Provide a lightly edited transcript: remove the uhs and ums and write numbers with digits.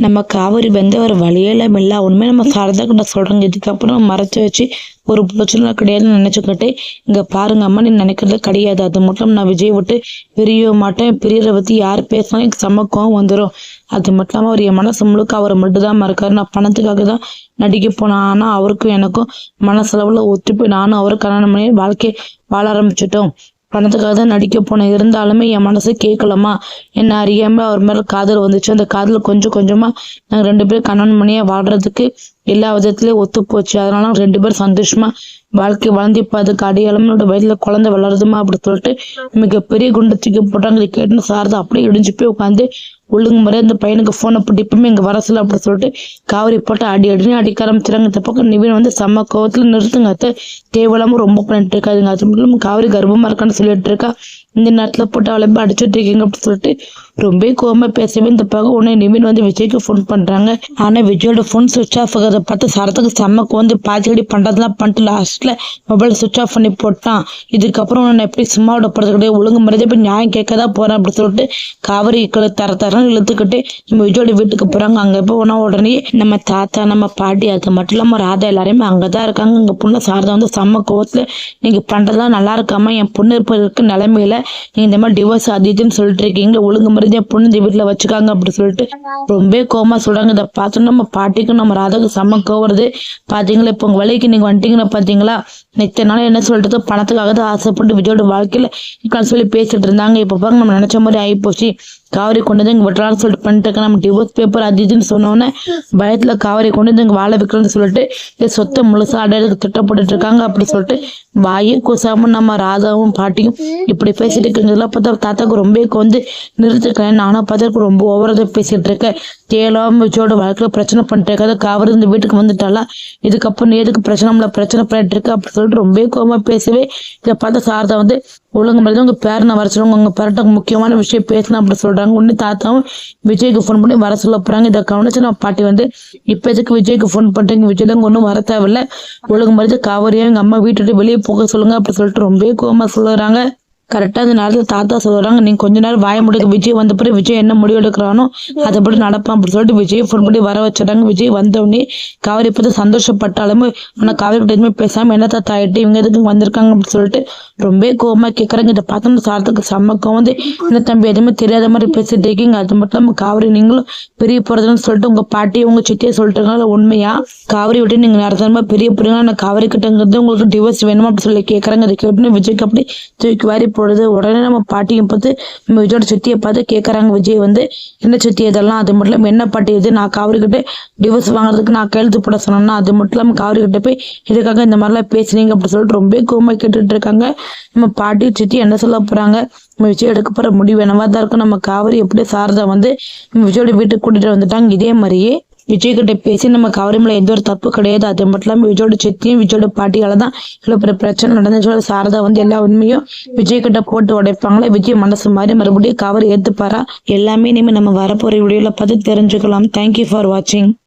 நம்ம காவிரி வந்து ஒரு வழியில மெல்ல உண்மை நம்ம சாரதா கிட்ட சொல்றோங்க. இதுக்கப்புறம் மறைச்சு வச்சு ஒரு பிரச்சனை கிடையாதுன்னு நினைச்சுக்கிட்டு இங்க பாருங்க அம்மா, நீ நினைக்கிறது கிடையாது. அது மட்டும் நான் விஜய் விட்டு பிரியவே மாட்டேன். பிரியறத பத்தி யார் பேசினாலும் எனக்கு செம கோவம் வந்துடும். அது மட்டும் இல்லாம அவர் என் மனசு முழுக்க அவரை மட்டும்தான் மறக்காரு. நான் பணத்துக்காக தான் நடிக்க போனேன். ஆனா அவருக்கும் எனக்கும் மனசளவுல ஒத்து போய் நானும் அவரும் கல்யாணம் பண்ணி வாழ்க்கை வாழ ஆரம்பிச்சிட்டோம். பணத்துக்காக தான் நடிக்க போனேன். இருந்தாலுமே என் மனசு கேட்கலமா. என்ன அறியாம அவர் மேல காதல் வந்துச்சு. அந்த காதல் கொஞ்சம் கொஞ்சமா நாங்க 2 பேரும் கல்யாணம் பண்ணியே வாழ்றதுக்கு எல்லா விதத்துலயும் ஒத்து போச்சு. அதனால 2 பேரும் சந்தோஷமா வாழ்க்கை வாழ்ந்து இப்ப அதுக்கு அடையாளம் என்னோட வயதுல குழந்தை வளருதுமா அப்படி சொல்லிட்டு மிகப்பெரிய குண்டை தூக்கி போட்டாங்க. இதை கேட்டுன்னு சாரதா அப்படியே இடிஞ்சு போய் உட்காந்து ஒழுங்கு முறை இந்த பையனுக்கு போனை போட்டு இப்பவுமே இங்க வர சொல்ல அப்படி சொல்லிட்டு காவிரி போட்டு அடின்னு அடிக்க ஆரம்பிச்சுறாங்க. இந்த பக்கம் நிவின் வந்து செம்ம கோவத்துல நிறுத்துங்க அத்தை, தேவையில்லாம ரொம்ப பண்ணிட்டு இருக்காதுங்க. அது மட்டும் இல்லாம காவிரி கர்ப்பமா இருக்கான்னு சொல்லிட்டு இருக்கா. இந்த நேரத்துல போட்டு அவளை போய் அடிச்சுட்டு இருக்கீங்க அப்படின்னு சொல்லிட்டு ரொம்ப கோவமா பேசவே இந்த பக்கம் உடனே நிவின் வந்து விஜய்க்கு ஃபோன் பண்றாங்க. ஆனா விஜயோட ஃபோன் சுவிச் ஆஃப் ஆகிறத பார்த்து சரத்துக்கு செம்ம வந்து பாதியடி பண்றதெல்லாம் பண்ணிட்டு லாஸ்ட்ல மொபைல் சுவிச் ஆஃப் பண்ணி போட்டான். இதுக்கப்புறம் நான் எப்படி சும்மா விட போறது கிடையாது, ஒழுங்கு மரியாதை போய் நியாயம் கேட்கதான் போறேன் அப்படின்னு சொல்லிட்டு காவிரி தரன்னு இழுத்துக்கிட்டு நம்ம விஜயோட வீட்டுக்கு போறாங்க. அங்க போனா உடனே நம்ம தாத்தா நம்ம பாட்டி அது மட்டும் இல்லாம ராதா எல்லாருமே அங்கதான் இருக்காங்க. எங்க பொண்ணு சாரதா வந்து செம்ம கோவத்துல நீங்க பண்றதெல்லாம் நல்லா இருக்காம, என் பொண்ணு இப்ப இருக்க நிலைமையில நீங்க இந்த மாதிரி டிவோர்ஸ் அதுன்னு சொல்லிட்டு இருக்கீங்க, ஒழுங்கு மரியாதை பொண்ணு இந்த வீட்டுல வச்சுக்காங்க அப்படி சொல்லிட்டு ரொம்ப கோவமா சொல்றாங்க. இதை பார்த்தோம் நம்ம பாட்டிக்கும் நம்ம ராதாக்கு செம்ம கோவம் வருது. பாத்தீங்களா இப்ப உங்க வேலைக்கு நீங்க வந்துட்டீங்கன்னா பாத்தீங்களா, இத்தனை நாள் என்ன சொல்றது பணத்துக்காக தான் ஆசைப்பட்டு விஜயோட வாழ்க்கையில சொல்லி பேசிட்டு இருந்தாங்க. இப்ப பாருங்க நம்ம நினைச்ச மாதிரி ஆயிப்போச்சு. காவிரி கொண்டு வந்து இங்க விட்டுறான்னு சொல்லிட்டு பண்ணிட்டு இருக்க. நம்ம டிவோர்ஸ் பேப்பர் அது இதுன்னு சொன்னோன்னே பயத்துல காவிரி கொண்டு வந்து இங்க வாழ வைக்கணும்னு சொல்லிட்டு சொத்தை முழுசா அடையிறதுக்கு திட்டப்பட்டு இருக்காங்க அப்படி சொல்லிட்டு வாயே கூசாம நம்ம ராதாவும் பாட்டியும் இப்படி பேசிட்டு இருக்குங்கிறதுலாம் பார்த்தா தாத்தாக்கு ரொம்ப வந்து நிறுத்துக்கிறேன். நானும் பார்த்தாக்கு ரொம்ப ஓவரா பேசிட்டு இருக்கேன். தேவையில்லாம விஜயோட வாழ்க்கையில பிரச்சனை பண்ணிட்டு இருக்காது. காவிரி இந்த வீட்டுக்கு வந்துட்டாலா, இதுக்கப்புறம் நீ எதுக்கு பிரச்சனை பண்ணிட்டு இருக்க அப்படி சொல்லிட்டு ரொம்ப கோவமா பேசவே இதை பார்த்த சாரதா வந்து ஒழுங்கு மாதிரி உங்க பேரனை வர சொல்லுங்க, உங்க பேரட்ட முக்கியமான விஷயம் பேசணும் அப்படி சொல்றாங்க. ஒன்னு தாத்தாவும் விஜய்க்கு ஃபோன் பண்ணி வர சொல்ல போறாங்க. இதை கவனிச்சு நம்ம பாட்டி வந்து இப்ப எதுக்கு விஜய்க்கு ஃபோன் பண்றீங்க, விஜய்ல ஒன்றும் வர தேவையில்ல, ஒழுங்கு மாதிரி காவிரியா எங்க அம்மா வீட்டு வெளியே போக சொல்லுங்க அப்படி சொல்லிட்டு ரொம்ப கோவமா சொல்லுறாங்க. கரெக்டா அந்த நேரத்துல தாத்தா சொல்றாங்க, நீங்க கொஞ்ச நேரம் வாய முடிக்க, விஜய் வந்த பிறகு விஜய் என்ன முடிவு எடுக்கிறானோ அதைப்படி நடப்பான் அப்படி சொல்லிட்டு விஜய் ஃபோன் பண்ணி வர வச்சிடறாங்க. விஜய் வந்தோடனே காவிரி பார்த்து சந்தோஷப்பட்டாலுமே ஆனா காவிரி கிட்ட எதுவுமே பேசாம என்ன தாத்தா ஆயிட்டு இவங்க எதுக்கு வந்திருக்காங்க அப்படின்னு சொல்லிட்டு ரொம்ப கோவமா கேட்கறாங்க. இதை பார்த்தோம்னா சாரத்துக்கு செம்ம கோவம் வந்து என்ன தம்பி எதுவுமே தெரியாத மாதிரி பேசிட்டு இருக்கீங்க, அது மட்டும் இல்லாம காவிரி நீங்களும் பெரிய போறதுன்னு சொல்லிட்டு உங்க பாட்டி உங்க சித்தியை சொல்லிட்டு இருக்காங்க. உண்மையா காவிரி விட்டு நீங்க நடத்தமா பெரிய போறீங்க, நான் காவிரி கிட்டங்கிறது உங்களுக்கு டிவோர்ஸ் வேணுமா அப்படி சொல்லி கேட்கறாங்க. அதை கேட்டு விஜய்க்கு அப்படி தூக்கி வாரி போடுது. உடனே நம்ம பாட்டியும் பார்த்து நம்ம விஜயோட சித்தியை பார்த்து கேட்கறாங்க. விஜய் வந்து என்ன சித்தி இதெல்லாம், அது மட்டும் இல்லாம என்ன பாட்டி இது, நான் காவிரி கிட்ட டிவோர்ஸ் வாங்குறதுக்கு நான் கையெழுத்து போட சொன்னேன்னா, அது மட்டும் இல்லாம காவிரி கிட்ட போய் இதுக்காக இந்த மாதிரிலாம் பேசுனீங்க அப்படி சொல்லிட்டு ரொம்ப கோவமா கேட்டுட்டு இருக்காங்க. நம்ம பாட்டி சித்தி என்ன சொல்ல போறாங்க, நம்ம விஜய் எடுக்க போற முடிவு என்னவா தான் இருக்கும். நம்ம காவிரி எப்படி சாரதா வந்து நம்ம விஜயோட வீட்டுக்கு கூட்டிட்டு வந்துட்டாங்க. இதே மாதிரியே விஜய் கிட்ட பேசி நம்ம காவிரி மேல எந்த ஒரு தப்பு கிடையாது. அது மட்டும் இல்லாம விஜயோட சித்தியும் விஜயோட பாட்டியால தான் இவ்வளவு பெரிய பிரச்சனை நடந்துச்சு. சாரதா வந்து எல்லா உண்மையும் விஜய் கிட்ட போட்டு உடைப்பாங்களா, விஜய் மனசு மாதிரி மறுபடியும் காவிரி ஏத்துப்பாரா, எல்லாமே இனிமே நம்ம வரப்போற வீடியோல பார்த்து தெரிஞ்சுக்கலாம். தேங்க்யூ ஃபார் வாட்சிங்.